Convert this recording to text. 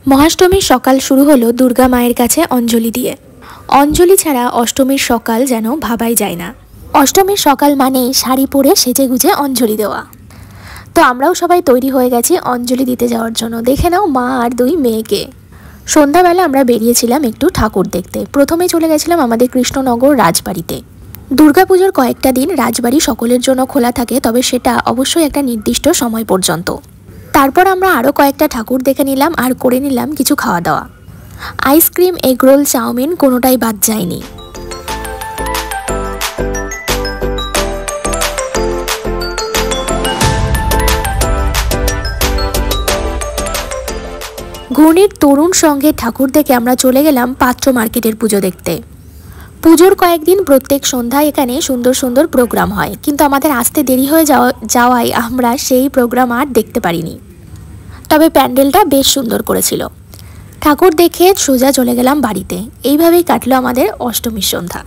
মহাষ্টমীর সকাল শুরু হলো দুর্গা মায়ের কাছে অঞ্জলি দিয়ে। অঞ্জলি ছাড়া অষ্টমীর সকাল যেন ভাবাই যায় না। অষ্টমীর সকাল মানেই শাড়ি পরে সেজেগুজে অঞ্জলি দেওয়া। তো আমরাও সবাই তৈরি হয়ে গেছি অঞ্জলি দিতে যাওয়ার জন্য। দেখে নাও মা আর দুই মেয়েকে। সন্ধ্যাবেলা আমরা বেরিয়েছিলাম একটু ঠাকুর দেখতে। প্রথমে চলে গেছিলাম আমাদের কৃষ্ণনগর রাজবাড়িতে। দুর্গাপুজোর কয়েকটা দিন রাজবাড়ি সকলের জন্য খোলা থাকে, তবে সেটা অবশ্যই একটা নির্দিষ্ট সময় পর্যন্ত। তারপর আমরা আরও কয়েকটা ঠাকুর দেখে নিলাম আর করে নিলাম কিছু খাওয়া দাওয়া। আইসক্রিম, এগরোল, চাউমিন কোনোটাই বাদ যায়নি। ঘূর্ণির তরুণ সঙ্গে ঠাকুর দেখে আমরা চলে গেলাম পাত্র মার্কেটের পুজো দেখতে। পুজোর কয়েকদিন প্রত্যেক সন্ধ্যায় এখানে সুন্দর সুন্দর প্রোগ্রাম হয়, কিন্তু আমাদের আসতে দেরি হয়ে যাওয়ায় আমরা সেই প্রোগ্রাম আর দেখতে পারিনি। তবে প্যান্ডেলটা বেশ সুন্দর করেছিল। ঠাকুর দেখে সোজা চলে গেলাম বাড়িতে। এইভাবেই কাটলো আমাদের অষ্টমীর সন্ধ্যা।